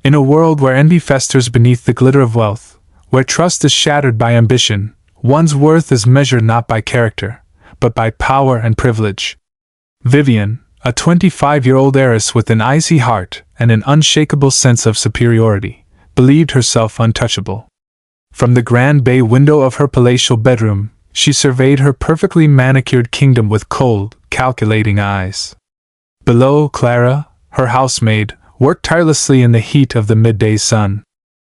In a world where envy festers beneath the glitter of wealth, where trust is shattered by ambition, one's worth is measured not by character, but by power and privilege. Vivian, a 25-year-old heiress with an icy heart and an unshakable sense of superiority, believed herself untouchable. From the grand bay window of her palatial bedroom, she surveyed her perfectly manicured kingdom with cold, calculating eyes. Below, Clara, her housemaid, worked tirelessly in the heat of the midday sun.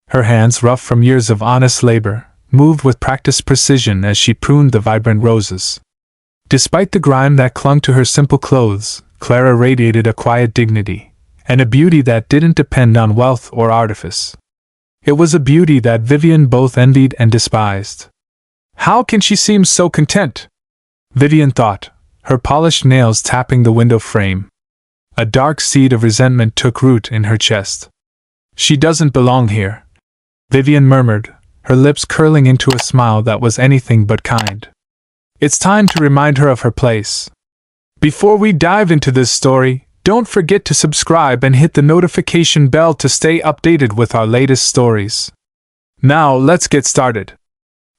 Her hands, rough from years of honest labor, moved with practiced precision as she pruned the vibrant roses. Despite the grime that clung to her simple clothes, Clara radiated a quiet dignity, and a beauty that didn't depend on wealth or artifice. It was a beauty that Vivian both envied and despised. How can she seem so content? Vivian thought, her polished nails tapping the window frame. A dark seed of resentment took root in her chest. She doesn't belong here, Vivian murmured, her lips curling into a smile that was anything but kind. It's time to remind her of her place. Before we dive into this story, don't forget to subscribe and hit the notification bell to stay updated with our latest stories. Now, let's get started.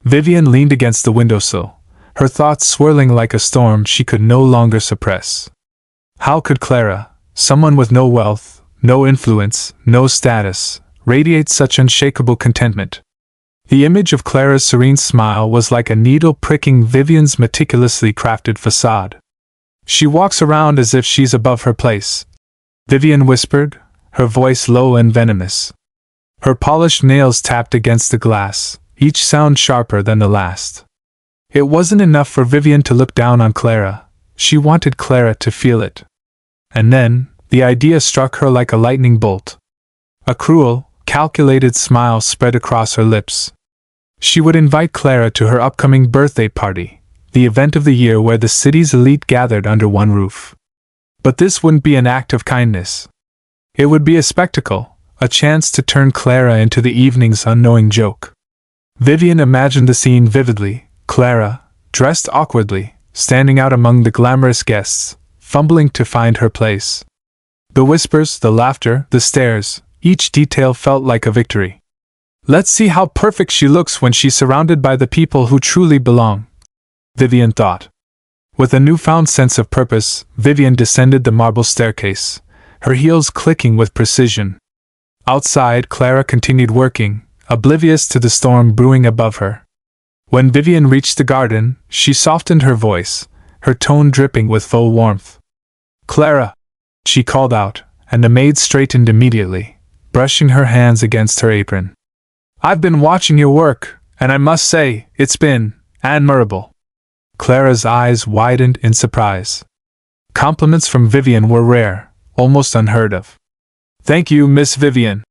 Vivian leaned against the windowsill, her thoughts swirling like a storm she could no longer suppress. How could Clara, someone with no wealth, no influence, no status, radiate such unshakable contentment? The image of Clara's serene smile was like a needle pricking Vivian's meticulously crafted facade. She walks around as if she's above her place, Vivian whispered, her voice low and venomous. Her polished nails tapped against the glass, each sound sharper than the last. It wasn't enough for Vivian to look down on Clara, she wanted Clara to feel it. And then, the idea struck her like a lightning bolt. A cruel, calculated smile spread across her lips. She would invite Clara to her upcoming birthday party, the event of the year where the city's elite gathered under one roof. But this wouldn't be an act of kindness. It would be a spectacle, a chance to turn Clara into the evening's unknowing joke. Vivian imagined the scene vividly, Clara, dressed awkwardly, standing out among the glamorous guests, fumbling to find her place. The whispers, the laughter, the stares, each detail felt like a victory. Let's see how perfect she looks when she's surrounded by the people who truly belong, Vivian thought. With a newfound sense of purpose, Vivian descended the marble staircase, her heels clicking with precision. Outside, Clara continued working, oblivious to the storm brewing above her. When Vivian reached the garden, she softened her voice, her tone dripping with full warmth. Clara, she called out, and the maid straightened immediately, brushing her hands against her apron. I've been watching your work, and I must say, it's been admirable. Clara's eyes widened in surprise. Compliments from Vivian were rare, almost unheard of. Thank you, Miss Vivian,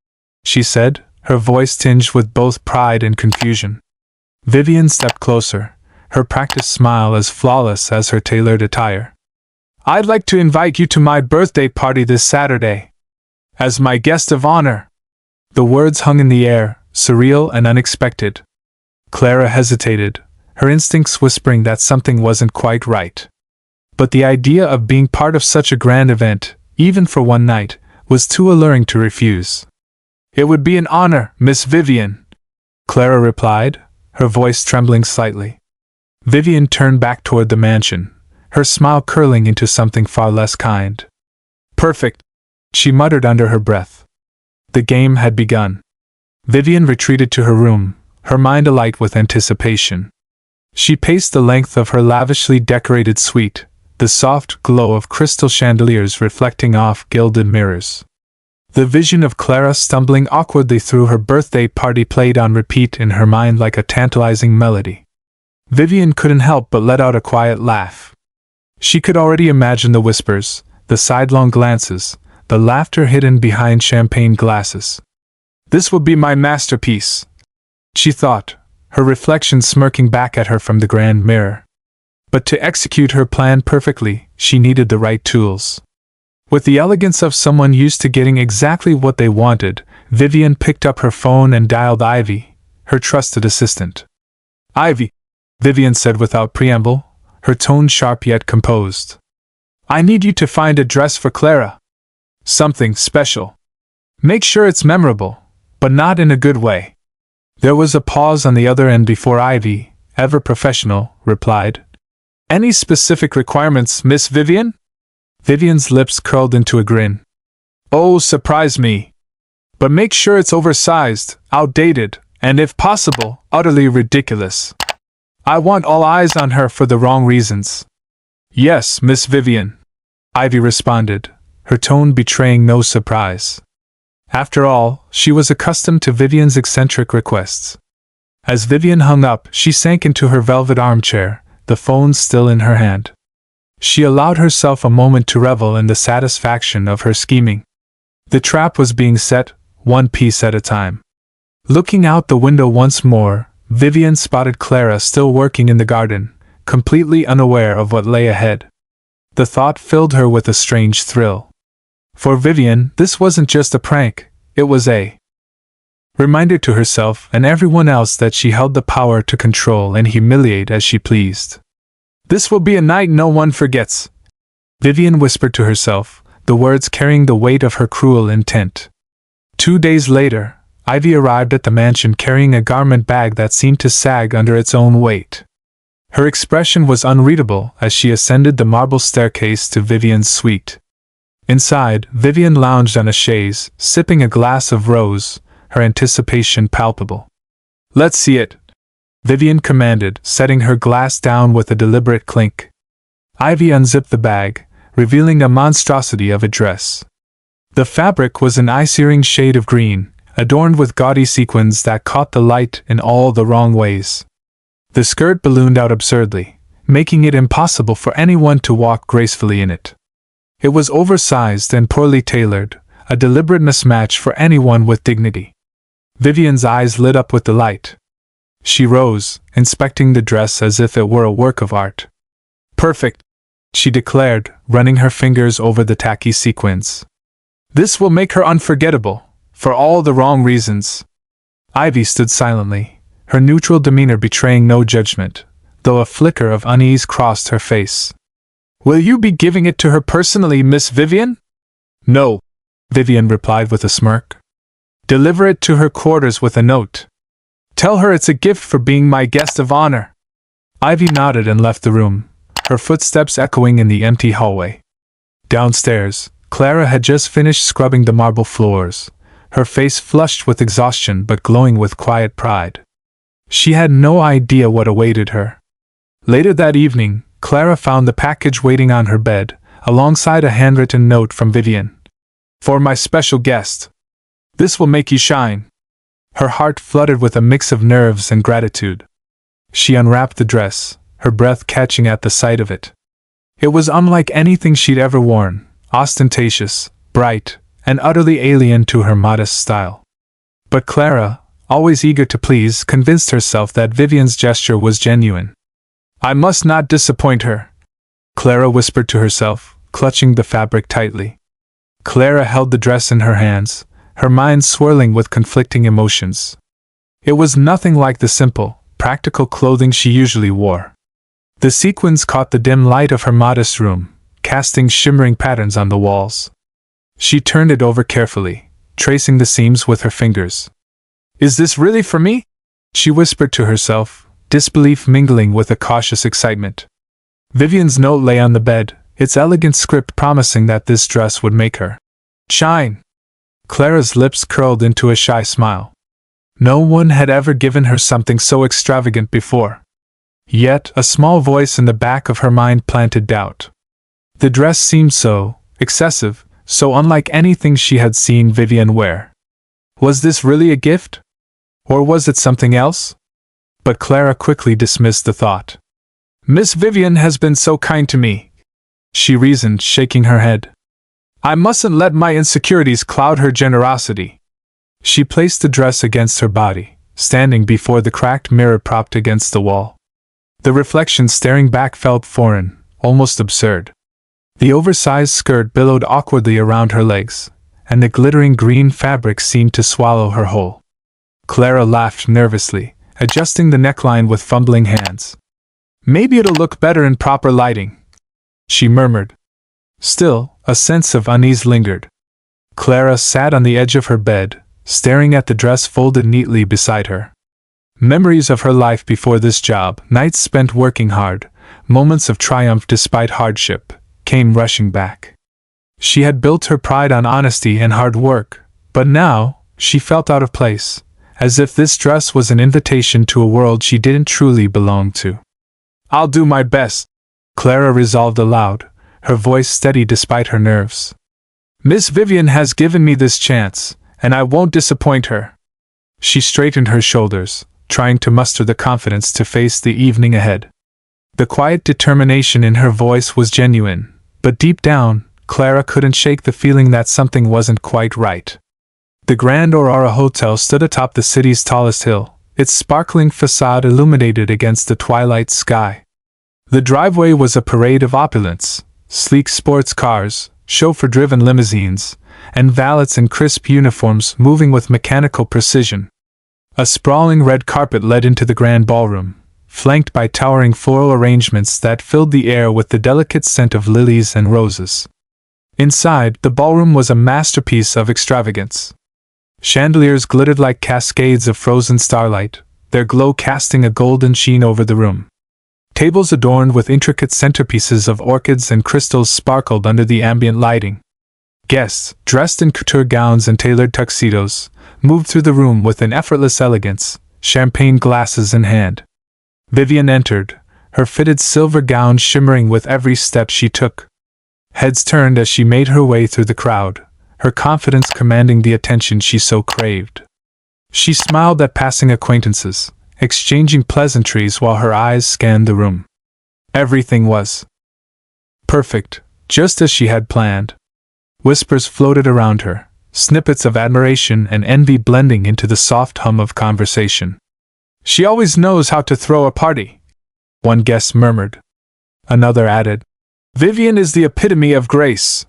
she said, her voice tinged with both pride and confusion. Vivian stepped closer, her practiced smile as flawless as her tailored attire. I'd like to invite you to my birthday party this Saturday. As my guest of honor. The words hung in the air, surreal and unexpected. Clara hesitated, her instincts whispering that something wasn't quite right. But the idea of being part of such a grand event, even for one night, was too alluring to refuse. It would be an honor, Miss Vivian, Clara replied, her voice trembling slightly. Vivian turned back toward the mansion, her smile curling into something far less kind. Perfect, she muttered under her breath. The game had begun. Vivian retreated to her room, her mind alight with anticipation. She paced the length of her lavishly decorated suite, the soft glow of crystal chandeliers reflecting off gilded mirrors. The vision of Clara stumbling awkwardly through her birthday party played on repeat in her mind like a tantalizing melody. Vivian couldn't help but let out a quiet laugh. She could already imagine the whispers, the sidelong glances, the laughter hidden behind champagne glasses. This will be my masterpiece, she thought, her reflection smirking back at her from the grand mirror. But to execute her plan perfectly, she needed the right tools. With the elegance of someone used to getting exactly what they wanted, Vivian picked up her phone and dialed Ivy, her trusted assistant. Ivy, Vivian said without preamble, her tone sharp yet composed. I need you to find a dress for Clara. Something special. Make sure it's memorable, but not in a good way. There was a pause on the other end before Ivy, ever professional, replied. Any specific requirements, Miss Vivian? Vivian's lips curled into a grin. Oh, surprise me. But make sure it's oversized, outdated, and if possible, utterly ridiculous. I want all eyes on her for the wrong reasons. Yes, Miss Vivian, Ivy responded, her tone betraying no surprise. After all, she was accustomed to Vivian's eccentric requests. As Vivian hung up, she sank into her velvet armchair, the phone still in her hand. She allowed herself a moment to revel in the satisfaction of her scheming. The trap was being set, one piece at a time. Looking out the window once more, Vivian spotted Clara still working in the garden, completely unaware of what lay ahead. The thought filled her with a strange thrill. For Vivian, this wasn't just a prank, it was a reminder to herself and everyone else that she held the power to control and humiliate as she pleased. This will be a night no one forgets, Vivian whispered to herself, the words carrying the weight of her cruel intent. 2 days later, Ivy arrived at the mansion carrying a garment bag that seemed to sag under its own weight. Her expression was unreadable as she ascended the marble staircase to Vivian's suite. Inside, Vivian lounged on a chaise, sipping a glass of rose, her anticipation palpable. Let's see it, Vivian commanded, setting her glass down with a deliberate clink. Ivy unzipped the bag, revealing a monstrosity of a dress. The fabric was an eye-searing shade of green, adorned with gaudy sequins that caught the light in all the wrong ways. The skirt ballooned out absurdly, making it impossible for anyone to walk gracefully in it. It was oversized and poorly tailored, a deliberate mismatch for anyone with dignity. Vivian's eyes lit up with delight. She rose, inspecting the dress as if it were a work of art. Perfect, she declared, running her fingers over the tacky sequins. This will make her unforgettable, for all the wrong reasons. Ivy stood silently, her neutral demeanor betraying no judgment, though a flicker of unease crossed her face. Will you be giving it to her personally, Miss Vivian? No, Vivian replied with a smirk. Deliver it to her quarters with a note. Tell her it's a gift for being my guest of honor. Ivy nodded and left the room, her footsteps echoing in the empty hallway. Downstairs, Clara had just finished scrubbing the marble floors, her face flushed with exhaustion but glowing with quiet pride. She had no idea what awaited her. Later that evening, Clara found the package waiting on her bed, alongside a handwritten note from Vivian. For my special guest. This will make you shine. Her heart fluttered with a mix of nerves and gratitude. She unwrapped the dress, her breath catching at the sight of it. It was unlike anything she'd ever worn, ostentatious, bright, and utterly alien to her modest style. But Clara, always eager to please, convinced herself that Vivian's gesture was genuine. I must not disappoint her, Clara whispered to herself, clutching the fabric tightly. Clara held the dress in her hands, her mind swirling with conflicting emotions. It was nothing like the simple, practical clothing she usually wore. The sequins caught the dim light of her modest room, casting shimmering patterns on the walls. She turned it over carefully, tracing the seams with her fingers. Is this really for me? She whispered to herself, disbelief mingling with a cautious excitement. Vivian's note lay on the bed, its elegant script promising that this dress would make her shine. Clara's lips curled into a shy smile. No one had ever given her something so extravagant before. Yet, a small voice in the back of her mind planted doubt. The dress seemed so excessive, so unlike anything she had seen Vivian wear. Was this really a gift? Or was it something else? But Clara quickly dismissed the thought. Miss Vivian has been so kind to me, she reasoned, shaking her head. I mustn't let my insecurities cloud her generosity. She placed the dress against her body, standing before the cracked mirror propped against the wall. The reflection staring back felt foreign, almost absurd. The oversized skirt billowed awkwardly around her legs, and the glittering green fabric seemed to swallow her whole. Clara laughed nervously, adjusting the neckline with fumbling hands. Maybe it'll look better in proper lighting, she murmured. Still, a sense of unease lingered. Clara sat on the edge of her bed, staring at the dress folded neatly beside her. Memories of her life before this job, nights spent working hard, moments of triumph despite hardship, came rushing back. She had built her pride on honesty and hard work, but now, she felt out of place, as if this dress was an invitation to a world she didn't truly belong to. "I'll do my best," Clara resolved aloud, her voice steady despite her nerves. "Miss Vivian has given me this chance, and I won't disappoint her." She straightened her shoulders, trying to muster the confidence to face the evening ahead. The quiet determination in her voice was genuine, but deep down, Clara couldn't shake the feeling that something wasn't quite right. The Grand Aurora Hotel stood atop the city's tallest hill, its sparkling facade illuminated against the twilight sky. The driveway was a parade of opulence, sleek sports cars, chauffeur-driven limousines, and valets in crisp uniforms moving with mechanical precision. A sprawling red carpet led into the grand ballroom, flanked by towering floral arrangements that filled the air with the delicate scent of lilies and roses. Inside, the ballroom was a masterpiece of extravagance. Chandeliers glittered like cascades of frozen starlight, their glow casting a golden sheen over the room. Tables adorned with intricate centerpieces of orchids and crystals sparkled under the ambient lighting. Guests, dressed in couture gowns and tailored tuxedos, moved through the room with an effortless elegance, champagne glasses in hand. Vivian entered, her fitted silver gown shimmering with every step she took. Heads turned as she made her way through the crowd, her confidence commanding the attention she so craved. She smiled at passing acquaintances, exchanging pleasantries while her eyes scanned the room. Everything was perfect, just as she had planned. Whispers floated around her, snippets of admiration and envy blending into the soft hum of conversation. "She always knows how to throw a party," one guest murmured. Another added, "Vivian is the epitome of grace."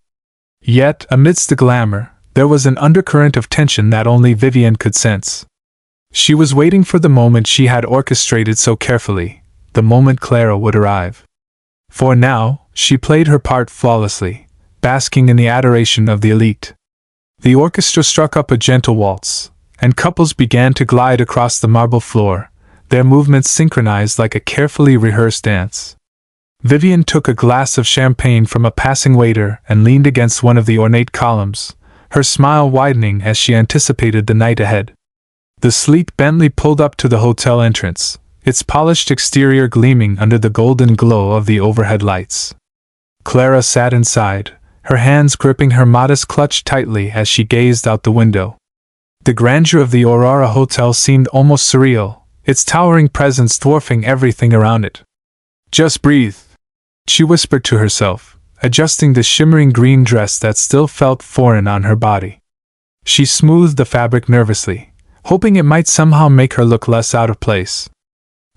Yet, amidst the glamour, there was an undercurrent of tension that only Vivian could sense. She was waiting for the moment she had orchestrated so carefully, the moment Clara would arrive. For now, she played her part flawlessly, basking in the adoration of the elite. The orchestra struck up a gentle waltz, and couples began to glide across the marble floor, their movements synchronized like a carefully rehearsed dance. Vivian took a glass of champagne from a passing waiter and leaned against one of the ornate columns, her smile widening as she anticipated the night ahead. The sleek Bentley pulled up to the hotel entrance, its polished exterior gleaming under the golden glow of the overhead lights. Clara sat inside, her hands gripping her modest clutch tightly as she gazed out the window. The grandeur of the Aurora Hotel seemed almost surreal, its towering presence dwarfing everything around it. "Just breathe," she whispered to herself, adjusting the shimmering green dress that still felt foreign on her body. She smoothed the fabric nervously, hoping it might somehow make her look less out of place.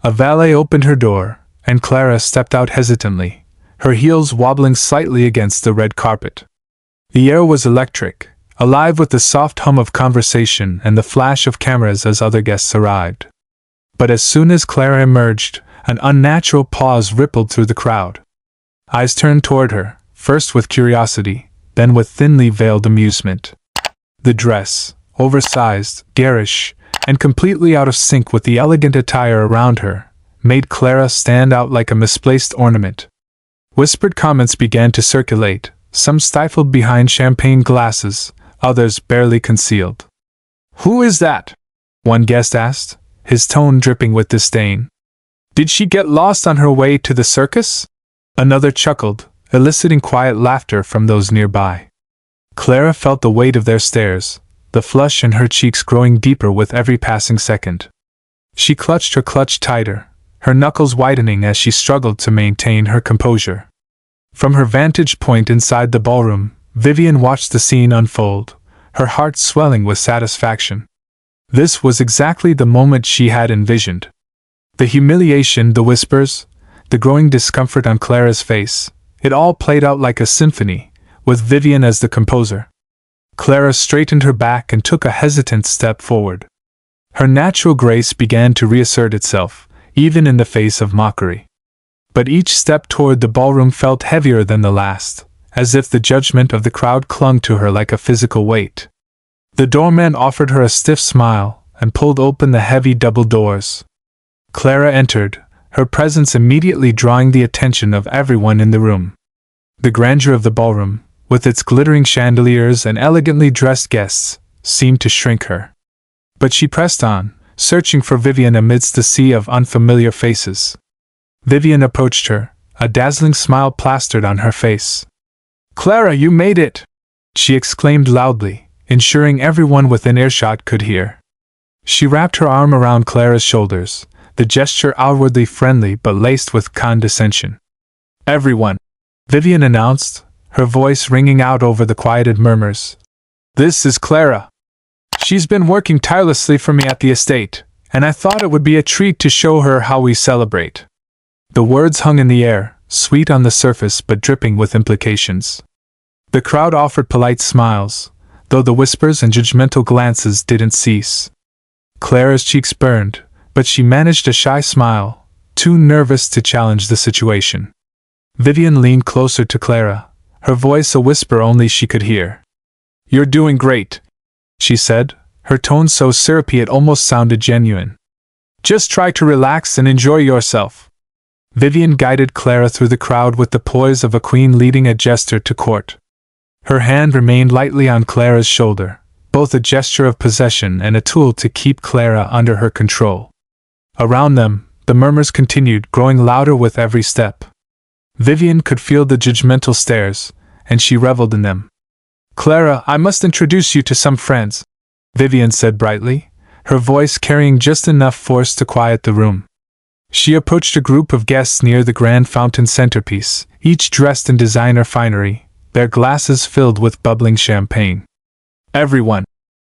A valet opened her door, and Clara stepped out hesitantly, her heels wobbling slightly against the red carpet. The air was electric, alive with the soft hum of conversation and the flash of cameras as other guests arrived. But as soon as Clara emerged, an unnatural pause rippled through the crowd. Eyes turned toward her, first with curiosity, then with thinly veiled amusement. The dress, oversized, garish, and completely out of sync with the elegant attire around her, made Clara stand out like a misplaced ornament. Whispered comments began to circulate, some stifled behind champagne glasses, others barely concealed. "Who is that?" one guest asked, his tone dripping with disdain. "Did she get lost on her way to the circus?" Another chuckled, eliciting quiet laughter from those nearby. Clara felt the weight of their stares, the flush in her cheeks growing deeper with every passing second. She clutched her clutch tighter, her knuckles widening as she struggled to maintain her composure. From her vantage point inside the ballroom, Vivian watched the scene unfold, her heart swelling with satisfaction. This was exactly the moment she had envisioned. The humiliation, the whispers, the growing discomfort on Clara's face, it all played out like a symphony, with Vivian as the composer. Clara straightened her back and took a hesitant step forward. Her natural grace began to reassert itself, even in the face of mockery. But each step toward the ballroom felt heavier than the last, as if the judgment of the crowd clung to her like a physical weight. The doorman offered her a stiff smile and pulled open the heavy double doors. Clara entered, her presence immediately drawing the attention of everyone in the room. The grandeur of the ballroom, with its glittering chandeliers and elegantly dressed guests, seemed to shrink her. But she pressed on, searching for Vivian amidst the sea of unfamiliar faces. Vivian approached her, a dazzling smile plastered on her face. "Clara, you made it!" she exclaimed loudly, ensuring everyone within earshot could hear. She wrapped her arm around Clara's shoulders, the gesture outwardly friendly but laced with condescension. "Everyone," Vivian announced, her voice ringing out over the quieted murmurs. "This is Clara. She's been working tirelessly for me at the estate, and I thought it would be a treat to show her how we celebrate." The words hung in the air, sweet on the surface but dripping with implications. The crowd offered polite smiles, though the whispers and judgmental glances didn't cease. Clara's cheeks burned, but she managed a shy smile, too nervous to challenge the situation. Vivian leaned closer to Clara, her voice a whisper only she could hear. "You're doing great," she said, her tone so syrupy it almost sounded genuine. "Just try to relax and enjoy yourself." Vivian guided Clara through the crowd with the poise of a queen leading a jester to court. Her hand remained lightly on Clara's shoulder, both a gesture of possession and a tool to keep Clara under her control. Around them, the murmurs continued, growing louder with every step. Vivian could feel the judgmental stares, and she reveled in them. "Clara, I must introduce you to some friends," Vivian said brightly, her voice carrying just enough force to quiet the room. She approached a group of guests near the grand fountain centerpiece, each dressed in designer finery, their glasses filled with bubbling champagne. "Everyone,"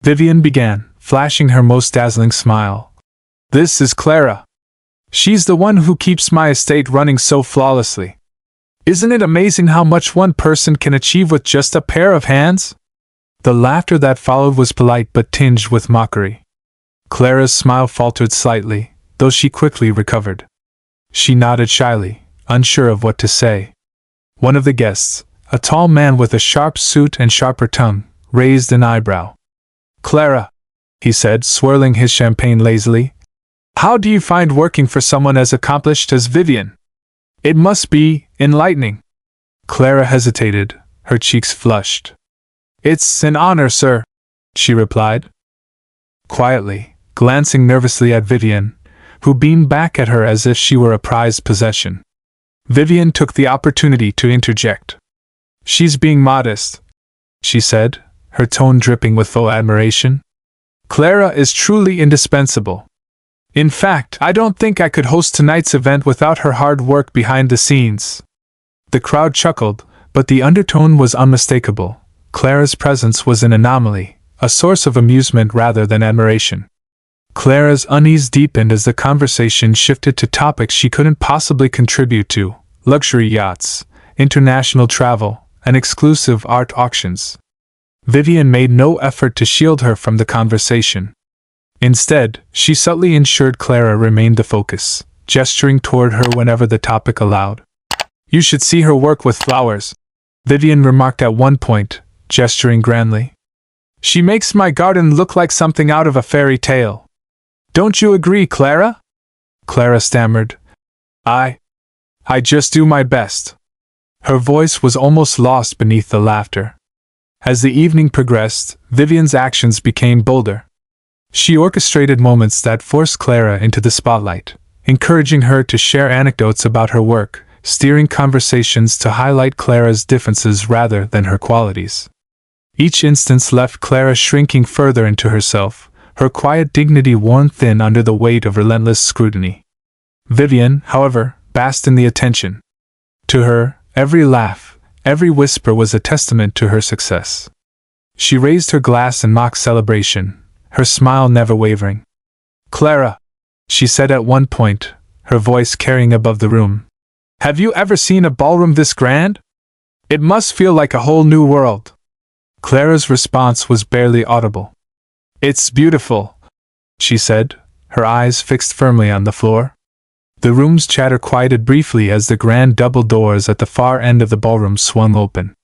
Vivian began, flashing her most dazzling smile. "This is Clara. She's the one who keeps my estate running so flawlessly. Isn't it amazing how much one person can achieve with just a pair of hands?" The laughter that followed was polite but tinged with mockery. Clara's smile faltered slightly, though she quickly recovered. She nodded shyly, unsure of what to say. One of the guests, a tall man with a sharp suit and sharper tongue, raised an eyebrow. "Clara," he said, swirling his champagne lazily, "how do you find working for someone as accomplished as Vivian? It must be enlightening." Clara hesitated, her cheeks flushed. "It's an honor, sir," she replied. Quietly, glancing nervously at Vivian, who beamed back at her as if she were a prized possession. Vivian took the opportunity to interject. "She's being modest," she said, her tone dripping with full admiration. "Clara is truly indispensable. In fact, I don't think I could host tonight's event without her hard work behind the scenes." The crowd chuckled, but the undertone was unmistakable. Clara's presence was an anomaly, a source of amusement rather than admiration. Clara's unease deepened as the conversation shifted to topics she couldn't possibly contribute to: luxury yachts, international travel, and exclusive art auctions. Vivian made no effort to shield her from the conversation. Instead, she subtly ensured Clara remained the focus, gesturing toward her whenever the topic allowed. "You should see her work with flowers," Vivian remarked at one point, gesturing grandly. "She makes my garden look like something out of a fairy tale. Don't you agree, Clara?" Clara stammered. I just do my best." Her voice was almost lost beneath the laughter. As the evening progressed, Vivian's actions became bolder. She orchestrated moments that forced Clara into the spotlight, encouraging her to share anecdotes about her work, steering conversations to highlight Clara's differences rather than her qualities. Each instance left Clara shrinking further into herself, her quiet dignity worn thin under the weight of relentless scrutiny. Vivian, however, basked in the attention. To her, every laugh, every whisper was a testament to her success. She raised her glass in mock celebration, her smile never wavering. "Clara," she said at one point, her voice carrying above the room, "have you ever seen a ballroom this grand? It must feel like a whole new world." Clara's response was barely audible. "It's beautiful," she said, her eyes fixed firmly on the floor. The room's chatter quieted briefly as the grand double doors at the far end of the ballroom swung open.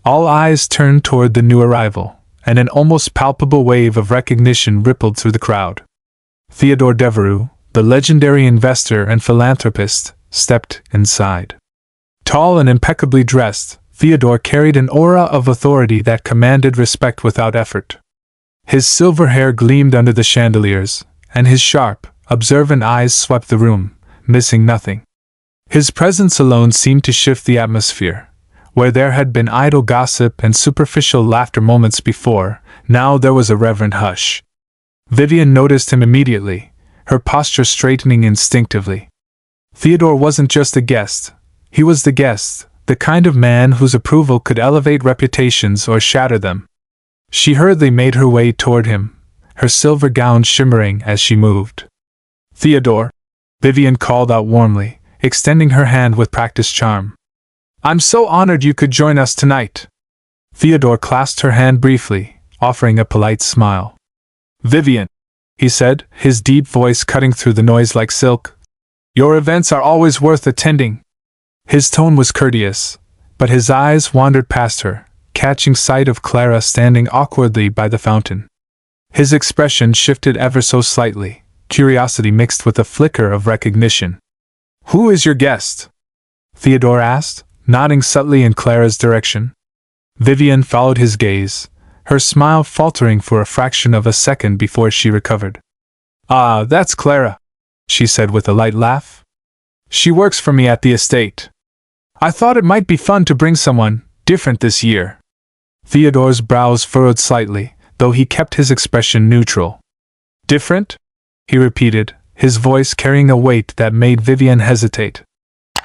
All eyes turned toward the new arrival, and an almost palpable wave of recognition rippled through the crowd. Theodore Devereux, the legendary investor and philanthropist, stepped inside. Tall and impeccably dressed, Theodore carried an aura of authority that commanded respect without effort. His silver hair gleamed under the chandeliers, and his sharp, observant eyes swept the room, missing nothing. His presence alone seemed to shift the atmosphere. Where there had been idle gossip and superficial laughter moments before, now there was a reverent hush. Vivian noticed him immediately, her posture straightening instinctively. Theodore wasn't just a guest. He was the guest, the kind of man whose approval could elevate reputations or shatter them. She hurriedly made her way toward him, her silver gown shimmering as she moved. "Theodore," Vivian called out warmly, extending her hand with practiced charm. "I'm so honored you could join us tonight." Theodore clasped her hand briefly, offering a polite smile. "Vivian," he said, his deep voice cutting through the noise like silk, "your events are always worth attending." His tone was courteous, but his eyes wandered past her, catching sight of Clara standing awkwardly by the fountain. His expression shifted ever so slightly, curiosity mixed with a flicker of recognition. "Who is your guest?" Theodore asked, nodding subtly in Clara's direction. Vivian followed his gaze, her smile faltering for a fraction of a second before she recovered. "Ah, that's Clara," she said with a light laugh. "She works for me at the estate. I thought it might be fun to bring someone different this year." Theodore's brows furrowed slightly, though he kept his expression neutral. "Different?" he repeated, his voice carrying a weight that made Vivian hesitate.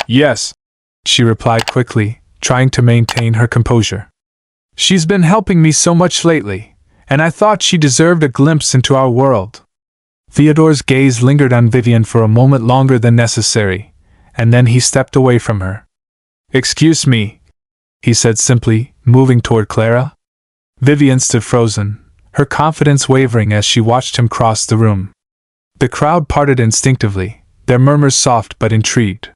"Yes," she replied quickly, trying to maintain her composure. "She's been helping me so much lately, and I thought she deserved a glimpse into our world." Theodore's gaze lingered on Vivian for a moment longer than necessary, and then he stepped away from her. "Excuse me," he said simply, moving toward Clara. Vivian stood frozen, her confidence wavering as she watched him cross the room. The crowd parted instinctively, their murmurs soft but intrigued.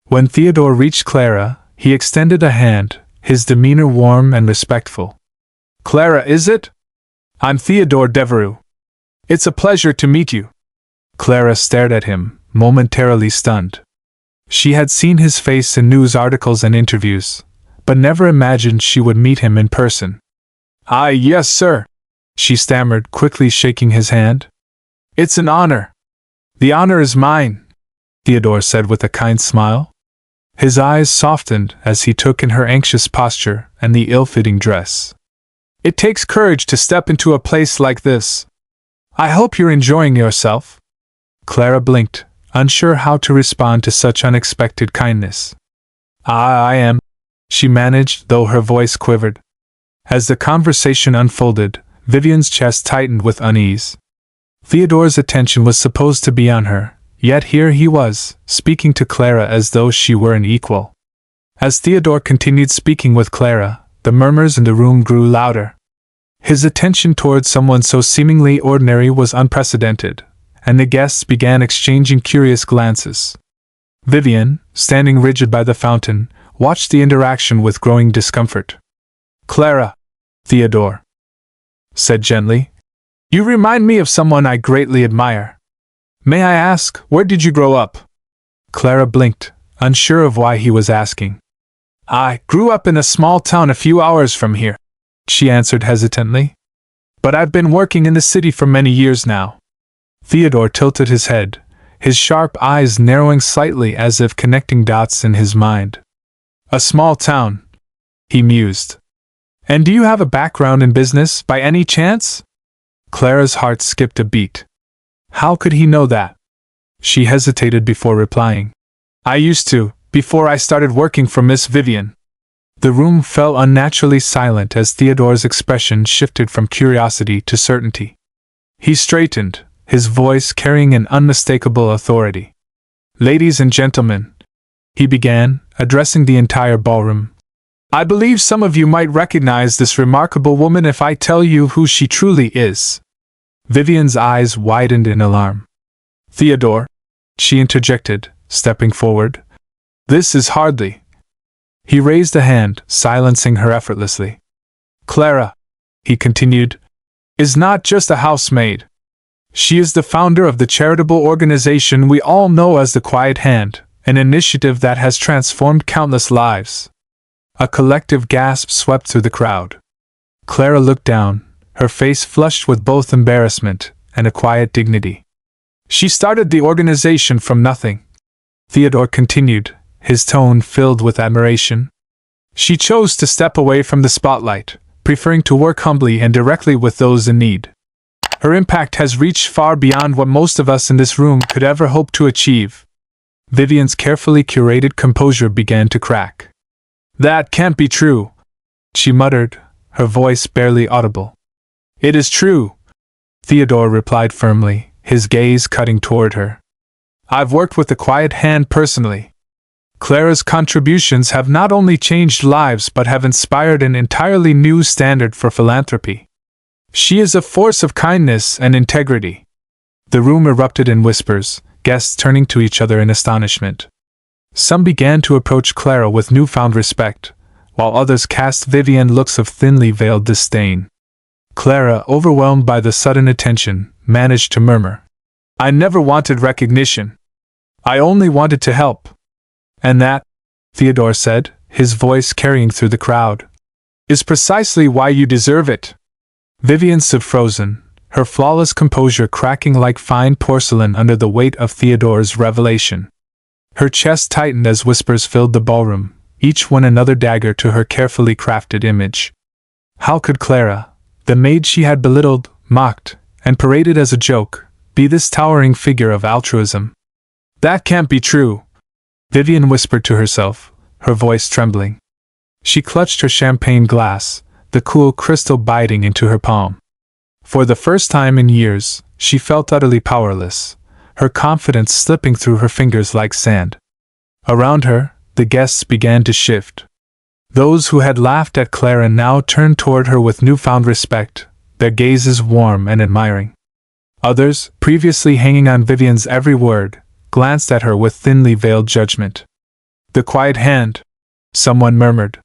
When Theodore reached Clara, he extended a hand, his demeanor warm and respectful. "Clara, is it? I'm Theodore Devereux. It's a pleasure to meet you." Clara stared at him, momentarily stunned. She had seen his face in news articles and interviews, but never imagined she would meet him in person. "Ah, yes, sir," she stammered, quickly shaking his hand. "It's an honor." "The honor is mine," Theodore said with a kind smile. His eyes softened as he took in her anxious posture and the ill-fitting dress. "It takes courage to step into a place like this. I hope you're enjoying yourself." Clara blinked, unsure how to respond to such unexpected kindness. "I am," she managed, though her voice quivered. As the conversation unfolded, Vivian's chest tightened with unease. Theodore's attention was supposed to be on her, yet here he was, speaking to Clara as though she were an equal. As Theodore continued speaking with Clara, the murmurs in the room grew louder. His attention towards someone so seemingly ordinary was unprecedented, and the guests began exchanging curious glances. Vivian, standing rigid by the fountain, watched the interaction with growing discomfort. "Clara," Theodore said gently, "you remind me of someone I greatly admire. May I ask, where did you grow up?" Clara blinked, unsure of why he was asking. "I grew up in a small town a few hours from here," she answered hesitantly. "But I've been working in the city for many years now." Theodore tilted his head, his sharp eyes narrowing slightly as if connecting dots in his mind. "A small town," he mused. "And do you have a background in business, by any chance?" Clara's heart skipped a beat. How could he know that? She hesitated before replying. "I used to, before I started working for Miss Vivian." The room fell unnaturally silent as Theodore's expression shifted from curiosity to certainty. He straightened, his voice carrying an unmistakable authority. "Ladies and gentlemen," he began, addressing the entire ballroom, "I believe some of you might recognize this remarkable woman if I tell you who she truly is." Vivian's eyes widened in alarm. "Theodore," she interjected, stepping forward, "this is hardly..." He raised a hand, silencing her effortlessly. Clara, he continued, is not just a housemaid. She is the founder of the charitable organization we all know as the Quiet Hand, an initiative that has transformed countless lives. A collective gasp swept through the crowd. Clara looked down, her face flushed with both embarrassment and a quiet dignity. She started the organization from nothing, Theodore continued, his tone filled with admiration. She chose to step away from the spotlight, preferring to work humbly and directly with those in need. Her impact has reached far beyond what most of us in this room could ever hope to achieve. Vivian's carefully curated composure began to crack. That can't be true, she muttered, her voice barely audible. It is true, Theodore replied firmly, his gaze cutting toward her. I've worked with the Quiet Hand personally. Clara's contributions have not only changed lives but have inspired an entirely new standard for philanthropy. She is a force of kindness and integrity. The room erupted in whispers, guests turning to each other in astonishment. Some began to approach Clara with newfound respect, while others cast Vivian looks of thinly veiled disdain. Clara, overwhelmed by the sudden attention, managed to murmur, I never wanted recognition. I only wanted to help. And that, Theodore said, his voice carrying through the crowd, is precisely why you deserve it. Vivian stood frozen, her flawless composure cracking like fine porcelain under the weight of Theodore's revelation. Her chest tightened as whispers filled the ballroom, each one another dagger to her carefully crafted image. How could Clara, the maid she had belittled, mocked, and paraded as a joke, be this towering figure of altruism? That can't be true, Vivian whispered to herself, her voice trembling. She clutched her champagne glass, the cool crystal biting into her palm. For the first time in years, she felt utterly powerless, her confidence slipping through her fingers like sand. Around her, the guests began to shift. Those who had laughed at Clara now turned toward her with newfound respect, their gazes warm and admiring. Others, previously hanging on Vivian's every word, glanced at her with thinly veiled judgment. The Quiet Hand, someone murmured.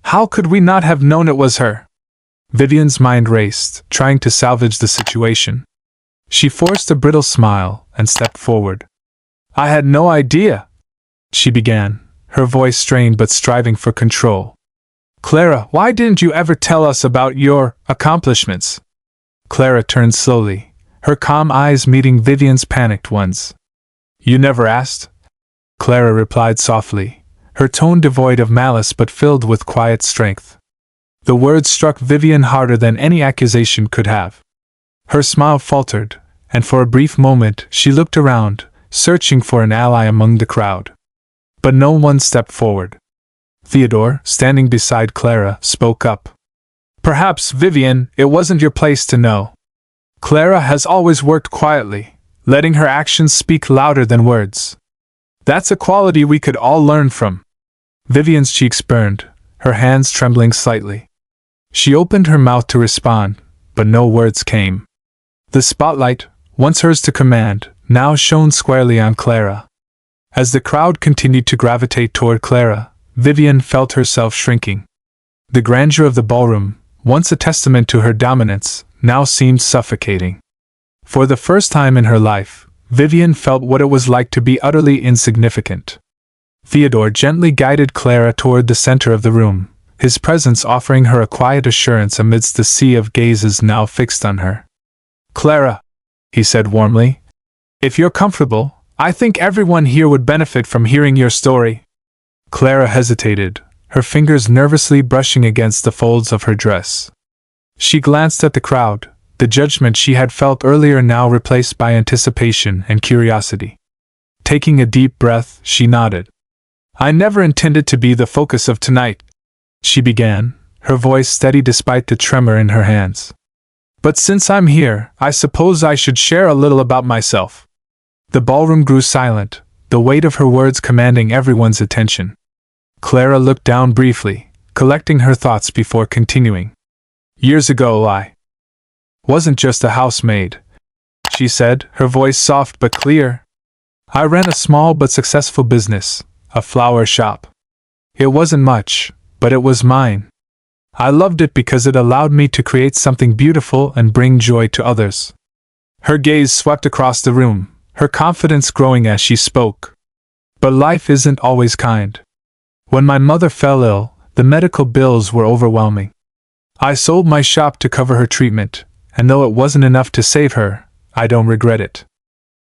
How could we not have known it was her? Vivian's mind raced, trying to salvage the situation. She forced a brittle smile and stepped forward. I had no idea, she began, her voice strained but striving for control. Clara, why didn't you ever tell us about your accomplishments? Clara turned slowly, her calm eyes meeting Vivian's panicked ones. You never asked? Clara replied softly, her tone devoid of malice but filled with quiet strength. The words struck Vivian harder than any accusation could have. Her smile faltered, and for a brief moment she looked around, searching for an ally among the crowd. But no one stepped forward. Theodore, standing beside Clara, spoke up. Perhaps, Vivian, it wasn't your place to know. Clara has always worked quietly, letting her actions speak louder than words. That's a quality we could all learn from. Vivian's cheeks burned, her hands trembling slightly. She opened her mouth to respond, but no words came. The spotlight, once hers to command, now shone squarely on Clara. As the crowd continued to gravitate toward Clara, Vivian felt herself shrinking. The grandeur of the ballroom, once a testament to her dominance, now seemed suffocating. For the first time in her life, Vivian felt what it was like to be utterly insignificant. Theodore gently guided Clara toward the center of the room, his presence offering her a quiet assurance amidst the sea of gazes now fixed on her. Clara, he said warmly, if you're comfortable, I think everyone here would benefit from hearing your story. Clara hesitated, her fingers nervously brushing against the folds of her dress. She glanced at the crowd, the judgment she had felt earlier now replaced by anticipation and curiosity. Taking a deep breath, she nodded. I never intended to be the focus of tonight, she began, her voice steady despite the tremor in her hands. But since I'm here, I suppose I should share a little about myself. The ballroom grew silent, the weight of her words commanding everyone's attention. Clara looked down briefly, collecting her thoughts before continuing. Years ago I wasn't just a housemaid, she said, her voice soft but clear. I ran a small but successful business, a flower shop. It wasn't much, but it was mine. I loved it because it allowed me to create something beautiful and bring joy to others. Her gaze swept across the room, her confidence growing as she spoke. But life isn't always kind. When my mother fell ill, the medical bills were overwhelming. I sold my shop to cover her treatment, and though it wasn't enough to save her, I don't regret it.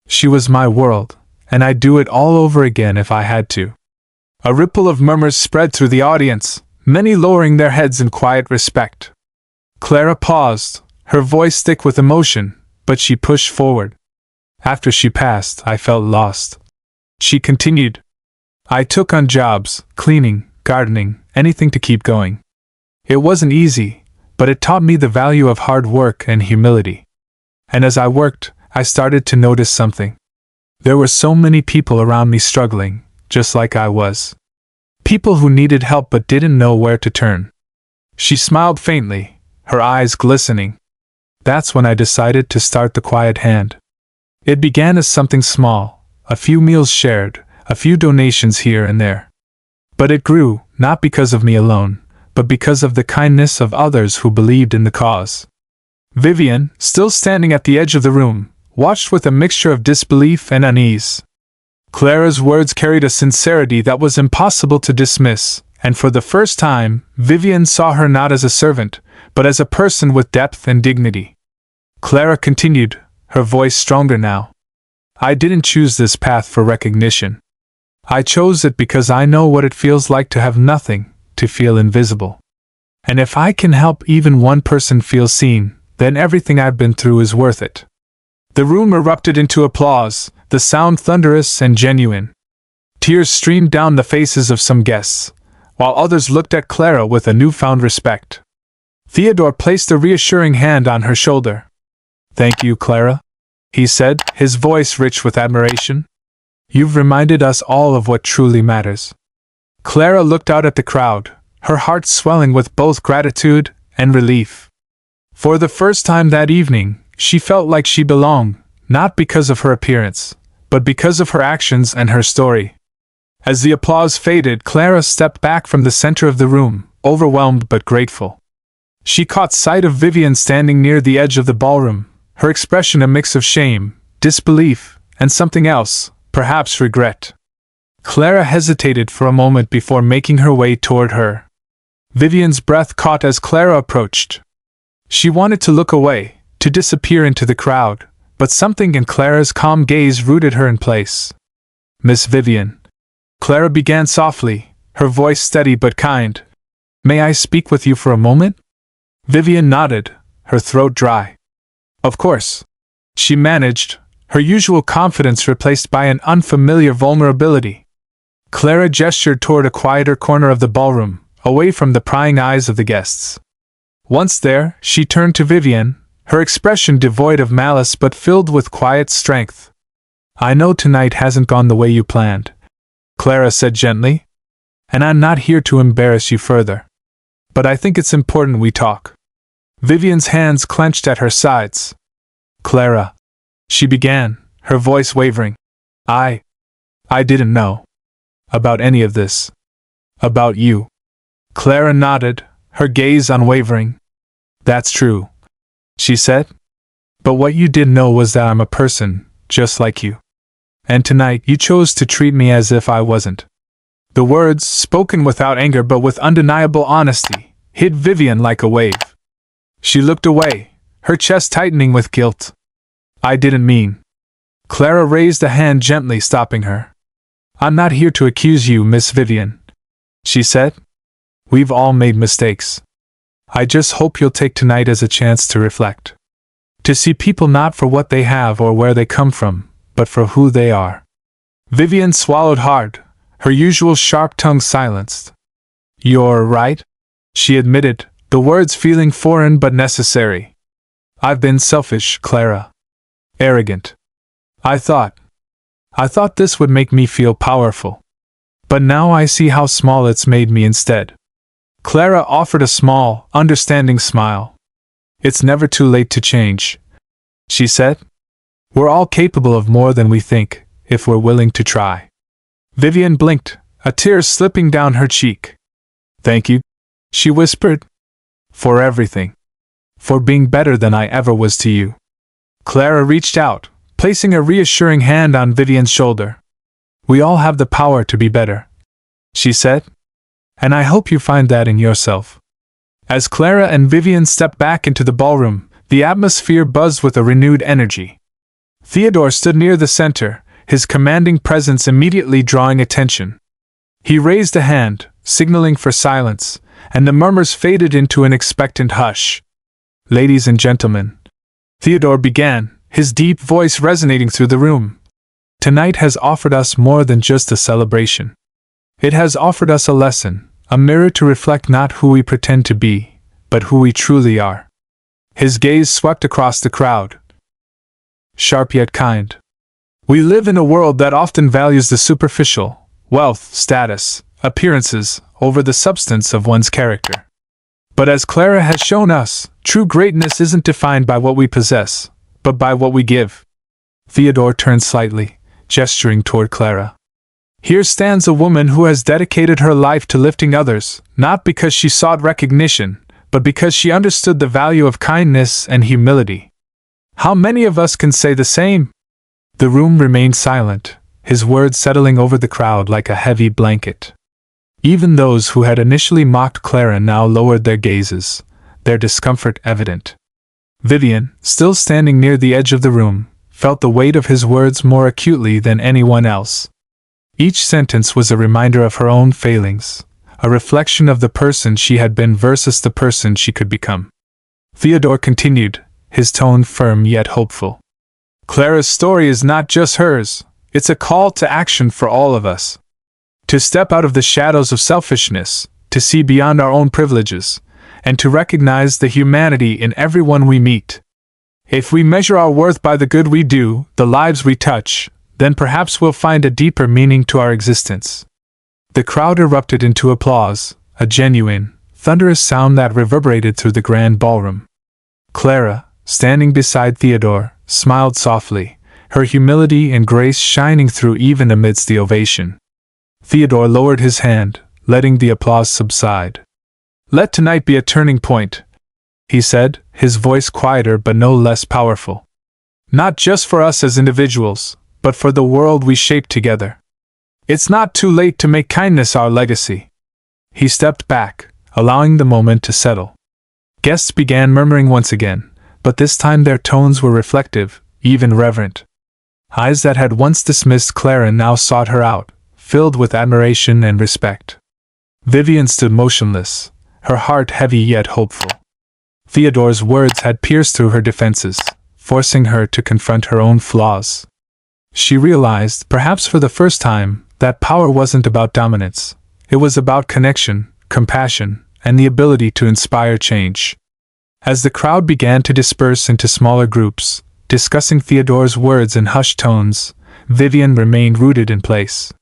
She was my world, and I'd do it all over again if I had to. A ripple of murmurs spread through the audience, many lowering their heads in quiet respect. Clara paused, her voice thick with emotion, but she pushed forward. After she passed, I felt lost. She continued. I took on jobs, cleaning, gardening, anything to keep going. It wasn't easy, but it taught me the value of hard work and humility. And as I worked, I started to notice something. There were so many people around me struggling, just like I was. People who needed help but didn't know where to turn. She smiled faintly, her eyes glistening. That's when I decided to start the Quiet Hand. It began as something small, a few meals shared, a few donations here and there. But it grew, not because of me alone, but because of the kindness of others who believed in the cause. Vivian, still standing at the edge of the room, watched with a mixture of disbelief and unease. Clara's words carried a sincerity that was impossible to dismiss, and for the first time, Vivian saw her not as a servant, but as a person with depth and dignity. Clara continued, her voice stronger now. I didn't choose this path for recognition. I chose it because I know what it feels like to have nothing, to feel invisible. And if I can help even one person feel seen, then everything I've been through is worth it. The room erupted into applause, the sound thunderous and genuine. Tears streamed down the faces of some guests, while others looked at Clara with a newfound respect. Theodore placed a reassuring hand on her shoulder. Thank you, Clara, he said, his voice rich with admiration. You've reminded us all of what truly matters. Clara looked out at the crowd, her heart swelling with both gratitude and relief. For the first time that evening, she felt like she belonged, not because of her appearance, but because of her actions and her story. As the applause faded, Clara stepped back from the center of the room, overwhelmed but grateful. She caught sight of Vivian standing near the edge of the ballroom, her expression a mix of shame, disbelief, and something else, perhaps regret. Clara hesitated for a moment before making her way toward her. Vivian's breath caught as Clara approached. She wanted to look away, to disappear into the crowd, but something in Clara's calm gaze rooted her in place. Miss Vivian. Clara began softly, her voice steady but kind. May I speak with you for a moment? Vivian nodded, her throat dry. Of course. She managed, her usual confidence replaced by an unfamiliar vulnerability. Clara gestured toward a quieter corner of the ballroom, away from the prying eyes of the guests. Once there, she turned to Vivian, her expression devoid of malice but filled with quiet strength. I know tonight hasn't gone the way you planned, Clara said gently, and I'm not here to embarrass you further. But I think it's important we talk. Vivian's hands clenched at her sides. Clara, she began, her voice wavering. I didn't know about any of this. About you. Clara nodded, her gaze unwavering. That's true, she said. But what you did know was that I'm a person, just like you. And tonight you chose to treat me as if I wasn't. The words, spoken without anger but with undeniable honesty, hit Vivian like a wave. She looked away, her chest tightening with guilt. I didn't mean. Clara raised a hand gently, stopping her. I'm not here to accuse you, Miss Vivian, she said. We've all made mistakes. I just hope you'll take tonight as a chance to reflect. To see people not for what they have or where they come from, but for who they are. Vivian swallowed hard, her usual sharp tongue silenced. You're right, she admitted, the words feeling foreign but necessary. I've been selfish, Clara. Arrogant. I thought this would make me feel powerful. But now I see how small it's made me instead. Clara offered a small, understanding smile. It's never too late to change, she said. We're all capable of more than we think, if we're willing to try. Vivian blinked, a tear slipping down her cheek. "Thank you," she whispered. "For everything. For being better than I ever was to you." Clara reached out, placing a reassuring hand on Vivian's shoulder. "We all have the power to be better," she said. "And I hope you find that in yourself." As Clara and Vivian stepped back into the ballroom, the atmosphere buzzed with a renewed energy. Theodore stood near the center, his commanding presence immediately drawing attention. He raised a hand, signaling for silence, and the murmurs faded into an expectant hush. "Ladies and gentlemen," Theodore began, his deep voice resonating through the room, "tonight has offered us more than just a celebration. It has offered us a lesson, a mirror to reflect not who we pretend to be, but who we truly are." His gaze swept across the crowd. Sharp yet kind. "We live in a world that often values the superficial, wealth, status, appearances, over the substance of one's character. But as Clara has shown us, true greatness isn't defined by what we possess, but by what we give." Theodore turned slightly, gesturing toward Clara. "Here stands a woman who has dedicated her life to lifting others, not because she sought recognition, but because she understood the value of kindness and humility. How many of us can say the same?" The room remained silent, his words settling over the crowd like a heavy blanket. Even those who had initially mocked Clara now lowered their gazes, their discomfort evident. Vivian, still standing near the edge of the room, felt the weight of his words more acutely than anyone else. Each sentence was a reminder of her own failings, a reflection of the person she had been versus the person she could become. Theodore continued, his tone firm yet hopeful. "Clara's story is not just hers, it's a call to action for all of us. To step out of the shadows of selfishness, to see beyond our own privileges, and to recognize the humanity in everyone we meet. If we measure our worth by the good we do, the lives we touch, then perhaps we'll find a deeper meaning to our existence." The crowd erupted into applause, a genuine, thunderous sound that reverberated through the grand ballroom. Clara, standing beside Theodore, smiled softly, her humility and grace shining through even amidst the ovation. Theodore lowered his hand, letting the applause subside. "Let tonight be a turning point," he said, his voice quieter but no less powerful. "Not just for us as individuals, but for the world we shape together. It's not too late to make kindness our legacy." He stepped back, allowing the moment to settle. Guests began murmuring once again, but this time their tones were reflective, even reverent. Eyes that had once dismissed Clara now sought her out, filled with admiration and respect. Vivian stood motionless, her heart heavy yet hopeful. Theodore's words had pierced through her defenses, forcing her to confront her own flaws. She realized, perhaps for the first time, that power wasn't about dominance. It was about connection, compassion, and the ability to inspire change. As the crowd began to disperse into smaller groups, discussing Theodore's words in hushed tones, Vivian remained rooted in place.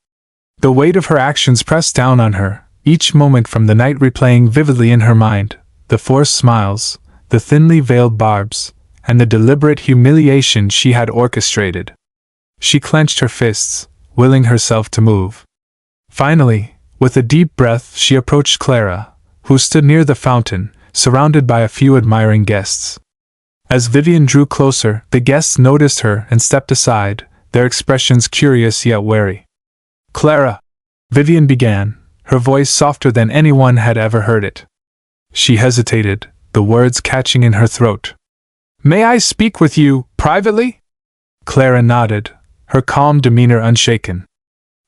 The weight of her actions pressed down on her, each moment from the night replaying vividly in her mind, the forced smiles, the thinly veiled barbs, and the deliberate humiliation she had orchestrated. She clenched her fists, willing herself to move. Finally, with a deep breath, she approached Clara, who stood near the fountain, surrounded by a few admiring guests. As Vivian drew closer, the guests noticed her and stepped aside, their expressions curious yet wary. "Clara," Vivian began, her voice softer than anyone had ever heard it. She hesitated, the words catching in her throat. "May I speak with you, privately?" Clara nodded, her calm demeanor unshaken.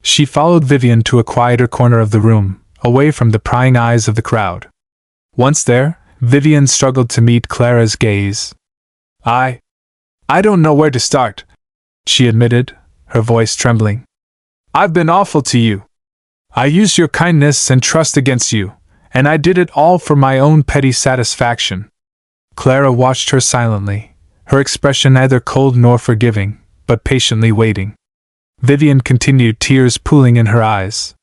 She followed Vivian to a quieter corner of the room, away from the prying eyes of the crowd. Once there, Vivian struggled to meet Clara's gaze. I don't know where to start," she admitted, her voice trembling. "I've been awful to you. I used your kindness and trust against you, and I did it all for my own petty satisfaction." Clara watched her silently, her expression neither cold nor forgiving, but patiently waiting. Vivian continued, tears pooling in her eyes.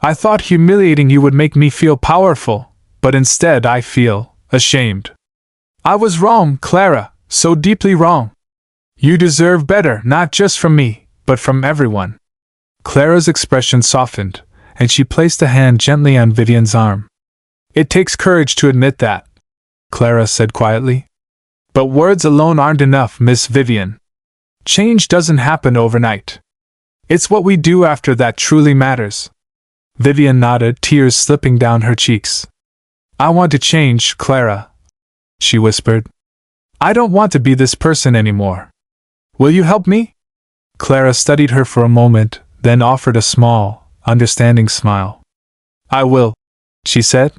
"I thought humiliating you would make me feel powerful, but instead I feel ashamed. I was wrong, Clara, so deeply wrong. You deserve better, not just from me, but from everyone." Clara's expression softened, and she placed a hand gently on Vivian's arm. "It takes courage to admit that," Clara said quietly. "But words alone aren't enough, Miss Vivian. Change doesn't happen overnight. It's what we do after that truly matters." Vivian nodded, tears slipping down her cheeks. "I want to change, Clara," she whispered. "I don't want to be this person anymore. Will you help me?" Clara studied her for a moment, then offered a small, understanding smile. "I will," she said.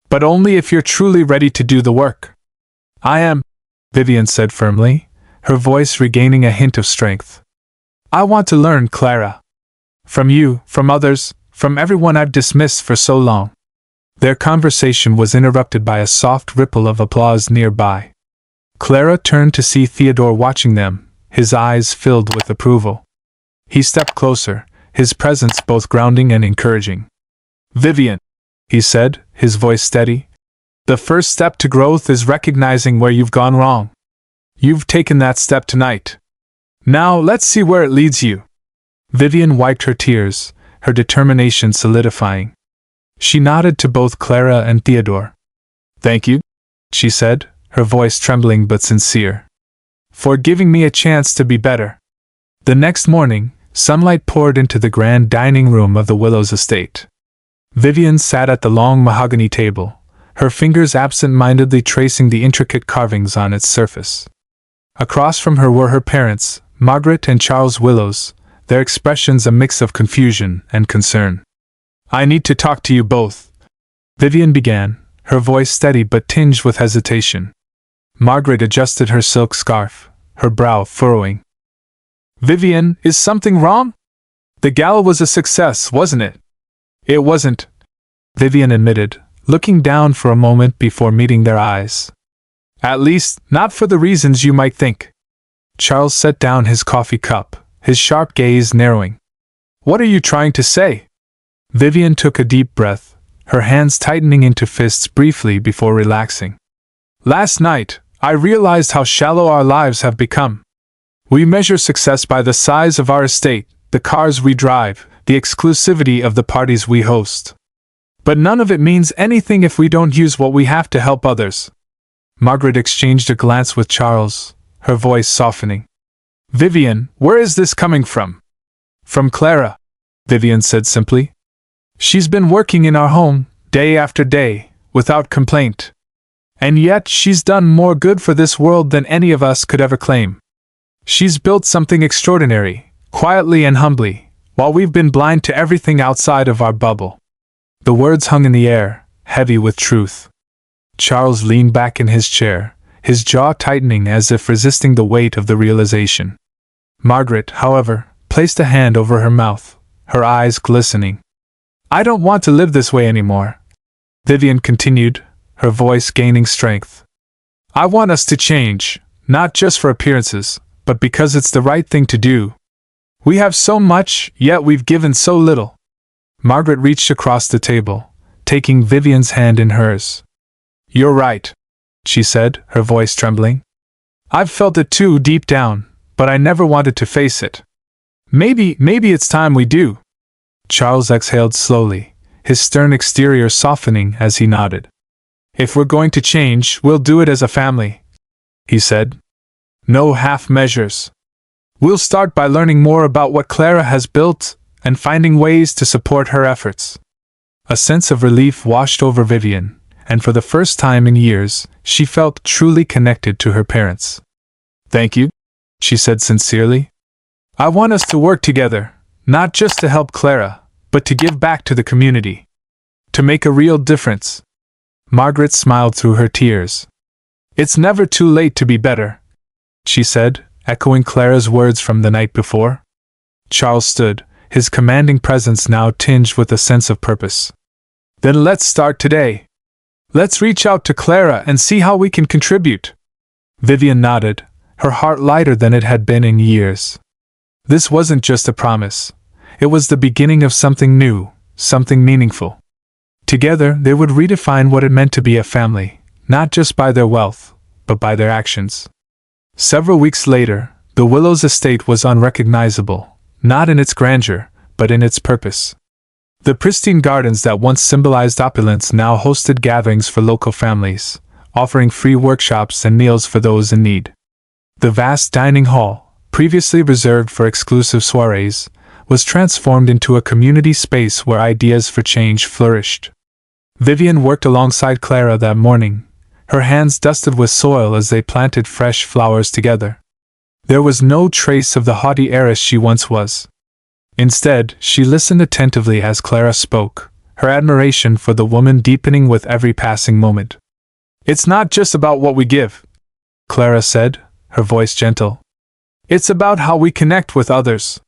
"But only if you're truly ready to do the work." "I am," Vivian said firmly, her voice regaining a hint of strength. "I want to learn, Clara. From you, from others, from everyone I've dismissed for so long." Their conversation was interrupted by a soft ripple of applause nearby. Clara turned to see Theodore watching them, his eyes filled with approval. He stepped closer, his presence both grounding and encouraging. "Vivian," he said, his voice steady, "the first step to growth is recognizing where you've gone wrong. You've taken that step tonight. Now let's see where it leads you." Vivian wiped her tears, her determination solidifying. She nodded to both Clara and Theodore. "Thank you," she said, her voice trembling but sincere, "for giving me a chance to be better." The next morning, sunlight poured into the grand dining room of the Willows estate. Vivian sat at the long mahogany table, her fingers absent-mindedly tracing the intricate carvings on its surface. Across from her were her parents, Margaret and Charles Willows, their expressions a mix of confusion and concern. "I need to talk to you both," Vivian began, her voice steady but tinged with hesitation. Margaret adjusted her silk scarf, her brow furrowing. "Vivian, is something wrong? The gala was a success, wasn't it?" "It wasn't," Vivian admitted, looking down for a moment before meeting their eyes. "At least, not for the reasons you might think." Charles set down his coffee cup, his sharp gaze narrowing. "What are you trying to say?" Vivian took a deep breath, her hands tightening into fists briefly before relaxing. "Last night, I realized how shallow our lives have become. We measure success by the size of our estate, the cars we drive, the exclusivity of the parties we host. But none of it means anything if we don't use what we have to help others." Margaret exchanged a glance with Charles, her voice softening. "Vivian, where is this coming from?" "From Clara," Vivian said simply. "She's been working in our home, day after day, without complaint. And yet she's done more good for this world than any of us could ever claim. She's built something extraordinary, quietly and humbly, while we've been blind to everything outside of our bubble." The words hung in the air, heavy with truth. Charles leaned back in his chair, his jaw tightening as if resisting the weight of the realization. Margaret, however, placed a hand over her mouth, her eyes glistening. "I don't want to live this way anymore," Vivian continued, her voice gaining strength. "I want us to change, not just for appearances, but because it's the right thing to do. We have so much, yet we've given so little." Margaret reached across the table, taking Vivian's hand in hers. "You're right," she said, her voice trembling. "I've felt it too deep down, but I never wanted to face it. Maybe it's time we do." Charles exhaled slowly, his stern exterior softening as he nodded. "If we're going to change, we'll do it as a family," he said. "No half measures. We'll start by learning more about what Clara has built and finding ways to support her efforts." A sense of relief washed over Vivian, and for the first time in years, she felt truly connected to her parents. "Thank you," she said sincerely. "I want us to work together, not just to help Clara, but to give back to the community. To make a real difference." Margaret smiled through her tears. "It's never too late to be better," she said, echoing Clara's words from the night before. Charles stood, his commanding presence now tinged with a sense of purpose. "Then let's start today. Let's reach out to Clara and see how we can contribute." Vivian nodded, her heart lighter than it had been in years. This wasn't just a promise. It was the beginning of something new, something meaningful. Together, they would redefine what it meant to be a family, not just by their wealth, but by their actions. Several weeks later, the Willows estate was unrecognizable, not in its grandeur, but in its purpose. The pristine gardens that once symbolized opulence now hosted gatherings for local families, offering free workshops and meals for those in need. The vast dining hall, previously reserved for exclusive soirees, was transformed into a community space where ideas for change flourished. Vivian worked alongside Clara that morning, her hands dusted with soil as they planted fresh flowers together. There was no trace of the haughty heiress she once was. Instead, she listened attentively as Clara spoke, her admiration for the woman deepening with every passing moment. "It's not just about what we give," Clara said, her voice gentle. "It's about how we connect with others.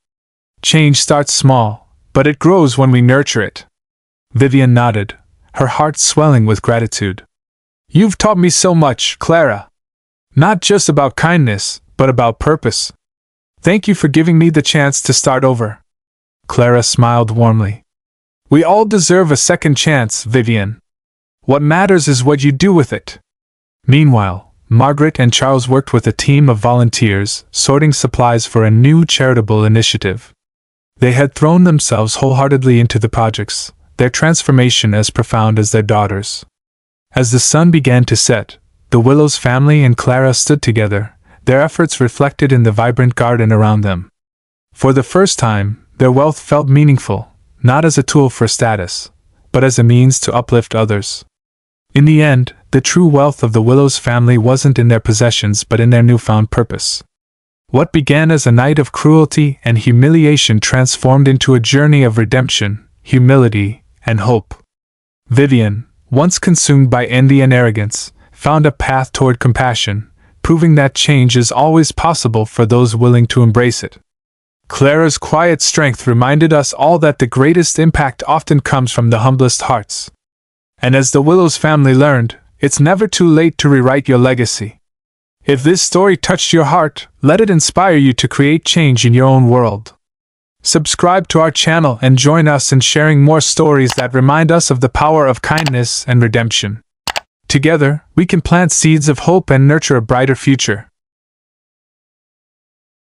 Change starts small, but it grows when we nurture it." Vivian nodded, her heart swelling with gratitude. "You've taught me so much, Clara. Not just about kindness, but about purpose. Thank you for giving me the chance to start over." Clara smiled warmly. "We all deserve a second chance, Vivian. What matters is what you do with it." Meanwhile, Margaret and Charles worked with a team of volunteers, sorting supplies for a new charitable initiative. They had thrown themselves wholeheartedly into the projects, their transformation as profound as their daughter's. As the sun began to set, the Willows family and Clara stood together, their efforts reflected in the vibrant garden around them. For the first time, their wealth felt meaningful, not as a tool for status, but as a means to uplift others. In the end, the true wealth of the Willows family wasn't in their possessions but in their newfound purpose. What began as a night of cruelty and humiliation transformed into a journey of redemption, humility, and hope. Vivian, once consumed by envy and arrogance, found a path toward compassion, proving that change is always possible for those willing to embrace it. Clara's quiet strength reminded us all that the greatest impact often comes from the humblest hearts. And as the Willows family learned, it's never too late to rewrite your legacy. If this story touched your heart, let it inspire you to create change in your own world. Subscribe to our channel and join us in sharing more stories that remind us of the power of kindness and redemption. Together, we can plant seeds of hope and nurture a brighter future.